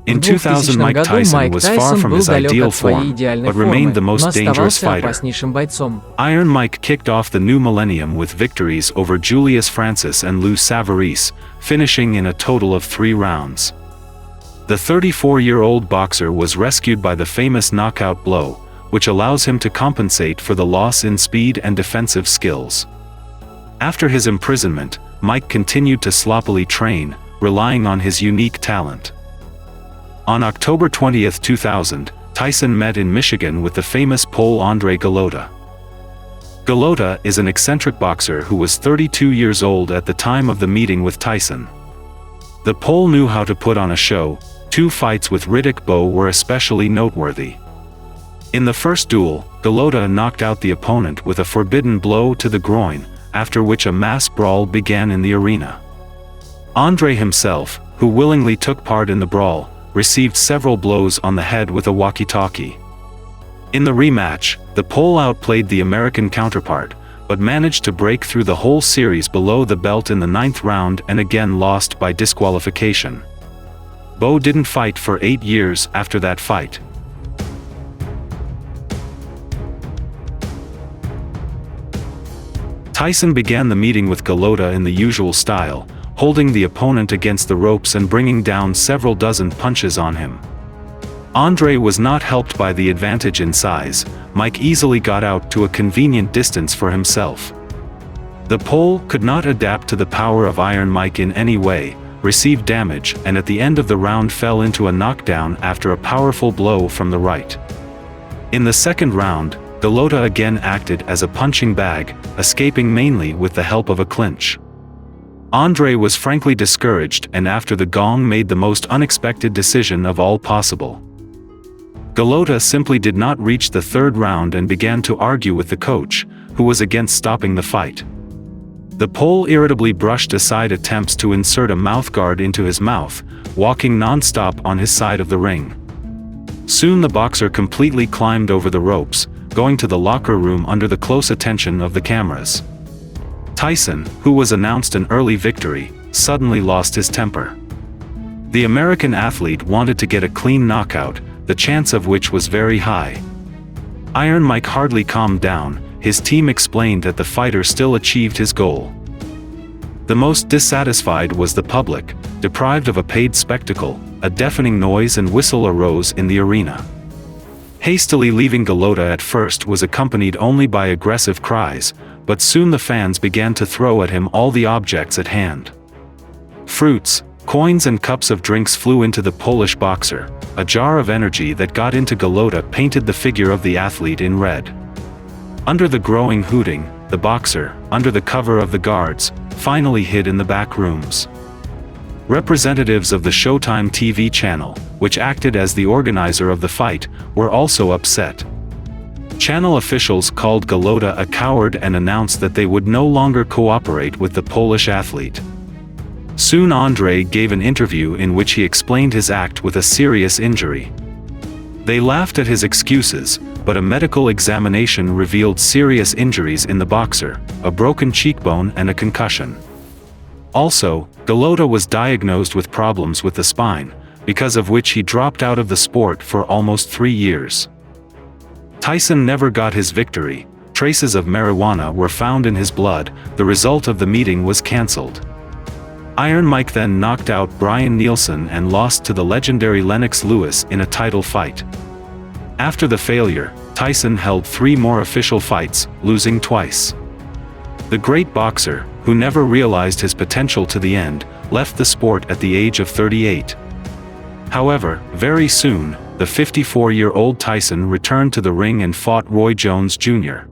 In 2000, Mike Tyson was far from his ideal form, but remained the most dangerous fighter. Iron Mike kicked off the new millennium with victories over Julius Francis and Lou Savarese, finishing in a total of 3 rounds. The 34-year-old boxer was rescued by the famous knockout blow, which allows him to compensate for the loss in speed and defensive skills. After his imprisonment, Mike continued to sloppily train, relying on his unique talent. On October 20, 2000, Tyson met in Michigan with the famous Pole Andrew Golota. Golota is an eccentric boxer who was 32 years old at the time of the meeting with Tyson. The Pole knew how to put on a show. 2 fights with Riddick Bowe were especially noteworthy. In the first duel, Golota knocked out the opponent with a forbidden blow to the groin, after which a mass brawl began in the arena. Andre himself, who willingly took part in the brawl, received several blows on the head with a walkie-talkie. In the rematch, the Pole outplayed the American counterpart, but managed to break through the whole series below the belt in the 9th round and again lost by disqualification. Bowe didn't fight for 8 years after that fight. Tyson began the meeting with Golota in the usual style, holding the opponent against the ropes and bringing down several dozen punches on him. Andre was not helped by the advantage in size. Mike easily got out to a convenient distance for himself. The Pole could not adapt to the power of Iron Mike in any way, received damage, and at the end of the round fell into a knockdown after a powerful blow from the right. In the second round, Golota again acted as a punching bag, escaping mainly with the help of a clinch. Andre was frankly discouraged and after the gong made the most unexpected decision of all possible. Golota simply did not reach the 3rd round and began to argue with the coach, who was against stopping the fight. The Pole irritably brushed aside attempts to insert a mouthguard into his mouth, walking non-stop on his side of the ring. Soon the boxer completely climbed over the ropes, going to the locker room under the close attention of the cameras. Tyson, who was announced an early victory, suddenly lost his temper. The American athlete wanted to get a clean knockout, the chance of which was very high. Iron Mike hardly calmed down. His team explained that the fighter still achieved his goal. The most dissatisfied was the public, deprived of a paid spectacle. A deafening noise and whistle arose in the arena. Hastily leaving Golota at first was accompanied only by aggressive cries, but soon the fans began to throw at him all the objects at hand. Fruits, coins and cups of drinks flew into the Polish boxer. A jar of energy that got into Golota painted the figure of the athlete in red. Under the growing hooting, the boxer, under the cover of the guards, finally hid in the back rooms. Representatives of the Showtime TV channel, which acted as the organizer of the fight, were also upset. Channel officials called Golota a coward and announced that they would no longer cooperate with the Polish athlete. Soon Andre gave an interview in which he explained his act with a serious injury. They laughed at his excuses, but a medical examination revealed serious injuries in the boxer, a broken cheekbone and a concussion. Also, Golota was diagnosed with problems with the spine, because of which he dropped out of the sport for almost 3 years. Tyson never got his victory. Traces of marijuana were found in his blood. The result of the meeting was cancelled. Iron Mike then knocked out Brian Nielsen and lost to the legendary Lennox Lewis in a title fight. After the failure, Tyson held 3 more official fights, losing twice. The great boxer, who never realized his potential to the end, left the sport at the age of 38. However, very soon, the 54-year-old Tyson returned to the ring and fought Roy Jones Jr.